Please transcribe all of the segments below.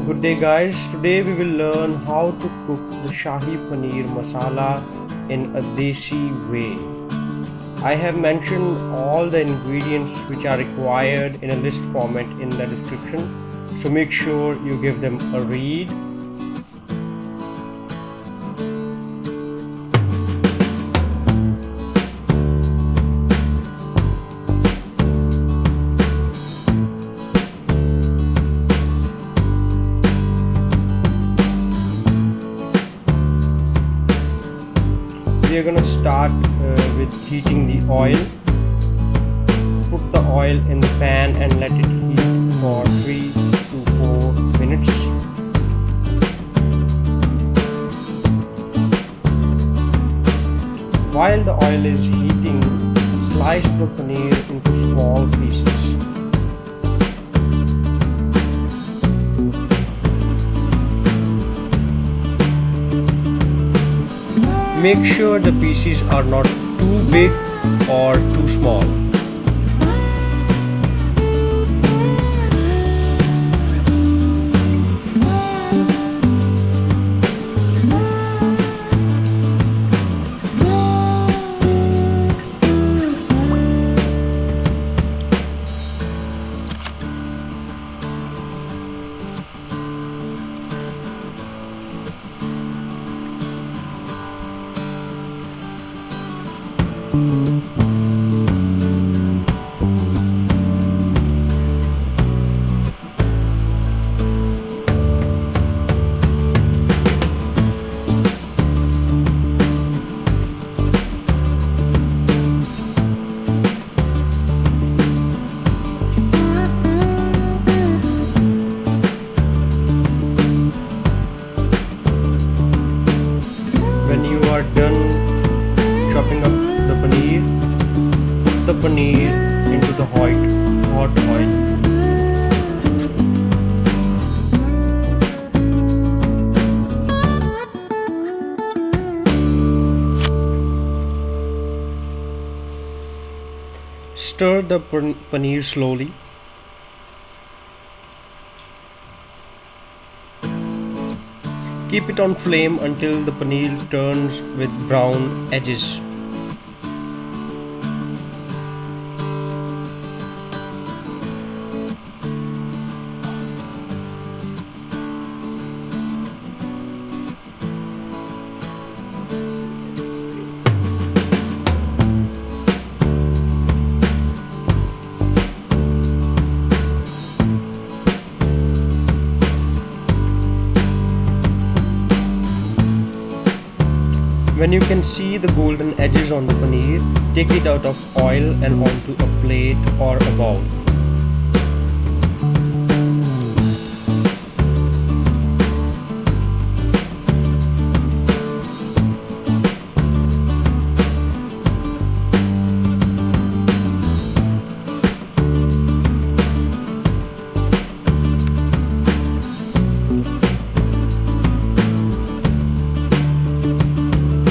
Good day guys, today we will learn how to cook the Shahi Paneer Masala in a desi way. I have mentioned all the ingredients which are required in a list format in the description, so make sure you give them a read. We are gonna start with heating the oil. Put the oil in the pan and let it heat for 3 to 4 minutes. While the oil is heating, slice the paneer into small pieces. Make sure the pieces are not too big or too small. When you are done chopping up the paneer, put the paneer into the hot oil. Stir the paneer slowly. Keep it on flame until the paneer turns with brown edges. When you can see the golden edges on the paneer, take it out of oil and onto a plate or a bowl.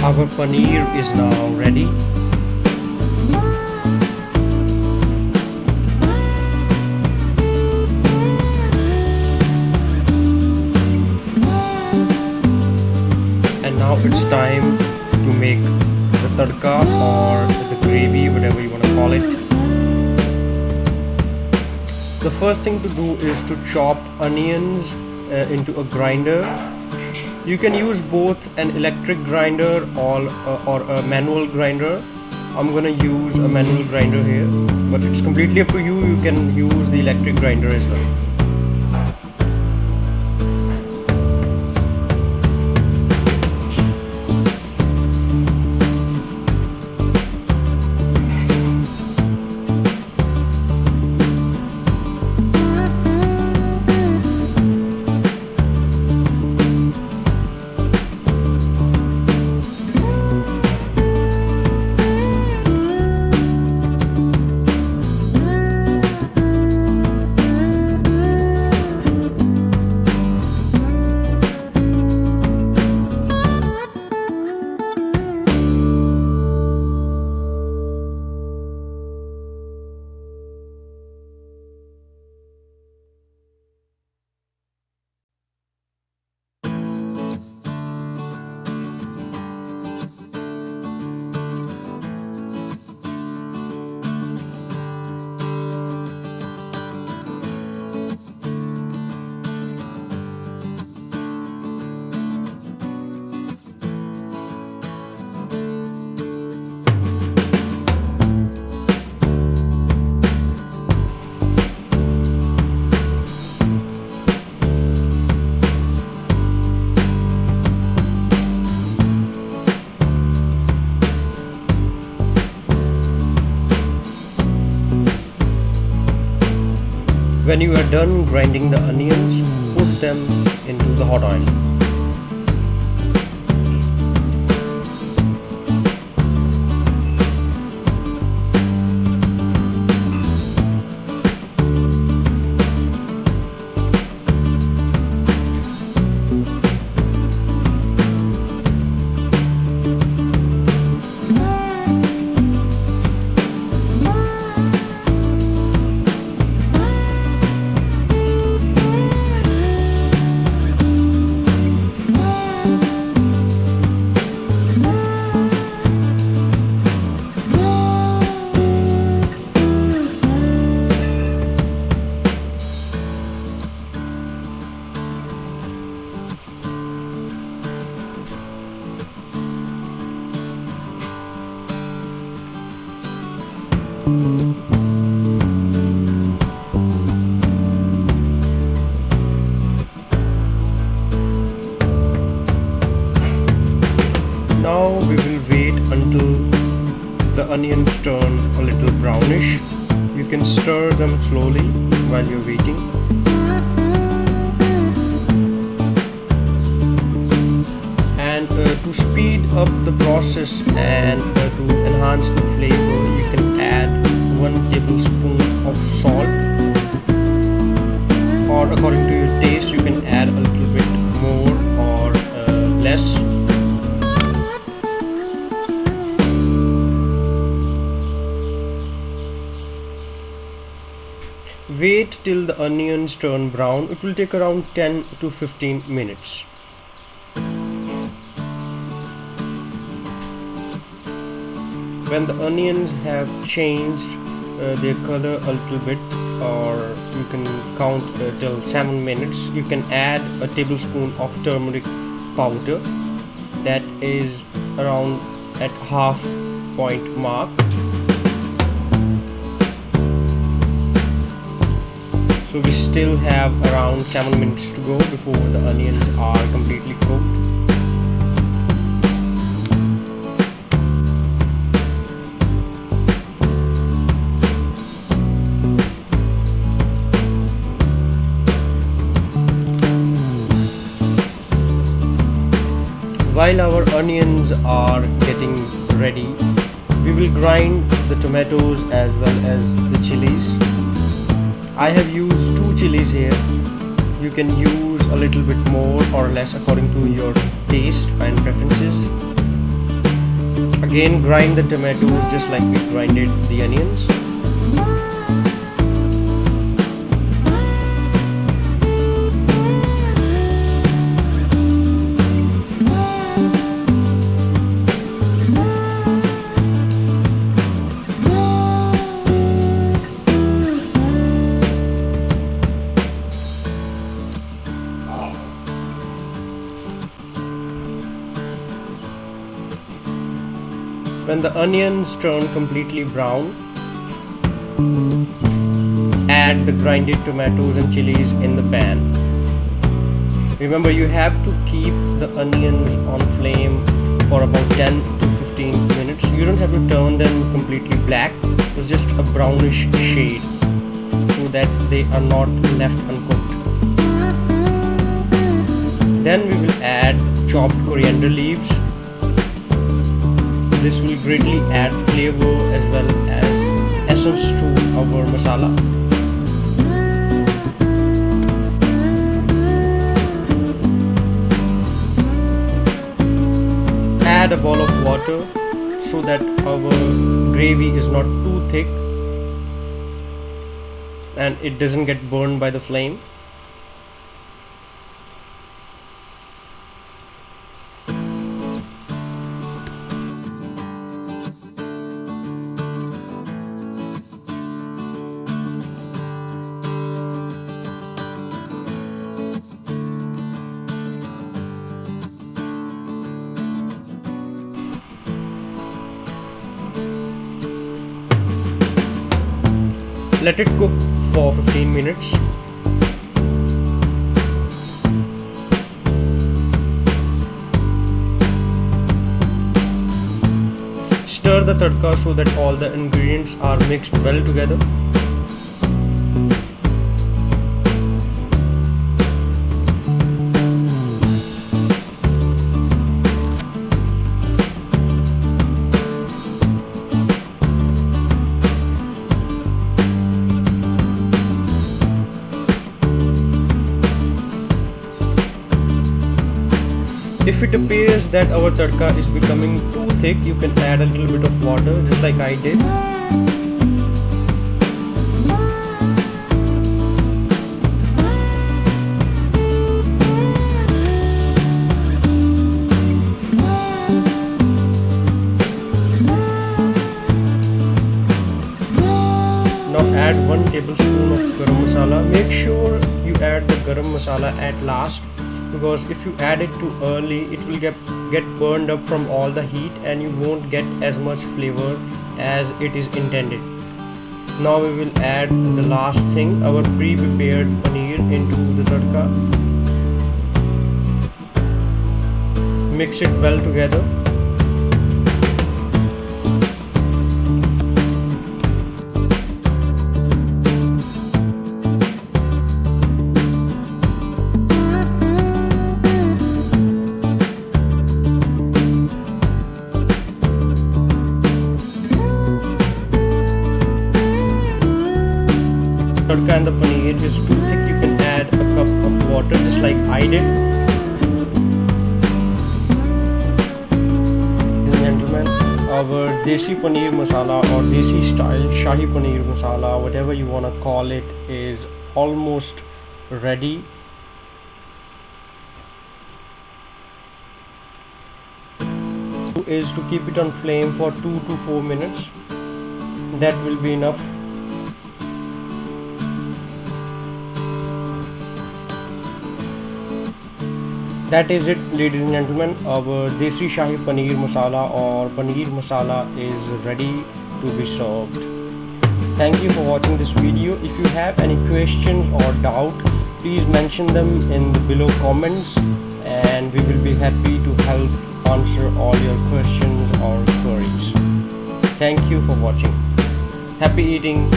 Our paneer is now ready. And now it's time to make the tadka or the gravy, whatever you want to call it. The first thing to do is to chop onions into a grinder. You can use both an electric grinder or a manual grinder. I'm gonna use a manual grinder here, but it's completely up to you. You can use the electric grinder as well. When you are done grinding the onions, put them into the hot oil. Now we will wait until the onions turn a little brownish. You can stir them slowly while you're waiting. And to speed up the process and to enhance the flavor, you can add 1 tablespoon of salt, or according to your taste you can add a little bit more or less. Wait till the onions turn brown. It will take around 10 to 15 minutes. When the onions have changed their color a little bit, or you can count till 7 minutes, you can add a tablespoon of turmeric powder, that is around at half point mark. So we still have around 7 minutes to go before the onions are completely cooked. While our onions are getting ready, we will grind the tomatoes as well as the chilies. I have used 2 chilies here. You can use a little bit more or less according to your taste and preferences. Again, grind the tomatoes just like we grinded the onions. When the onions turn completely brown, add the grinded tomatoes and chilies in the pan. Remember, you have to keep the onions on flame for about 10 to 15 minutes. You don't have to turn them completely black. It's just a brownish shade so that they are not left uncooked. Then we will add chopped coriander leaves. This will greatly add flavor as well as essence to our masala. Add a bowl of water so that our gravy is not too thick and it doesn't get burned by the flame. Let it cook for 15 minutes. Stir the tadka so that all the ingredients are mixed well together. If it appears that our tadka is becoming too thick, you can add a little bit of water, just like I did. Now add 1 tablespoon of garam masala. Make sure you add the garam masala at last, because if you add it too early, it will get burned up from all the heat and you won't get as much flavor as it is intended. Now we will add the last thing, our pre-prepared paneer into the tadka. Mix it well together. Tadka and the paneer is too thick, you can add a cup of water, just like I did. Ladies and gentlemen, our desi paneer masala or desi style shahi paneer masala, whatever you want to call it, is almost ready. Is to keep it on flame for 2 to 4 minutes. That will be enough. That is it, ladies and gentlemen. Our desi shahi paneer masala or paneer masala is ready to be served. Thank you for watching this video. If you have any questions or doubt, please mention them in the below comments and we will be happy to help answer all your questions or queries. Thank you for watching. Happy eating.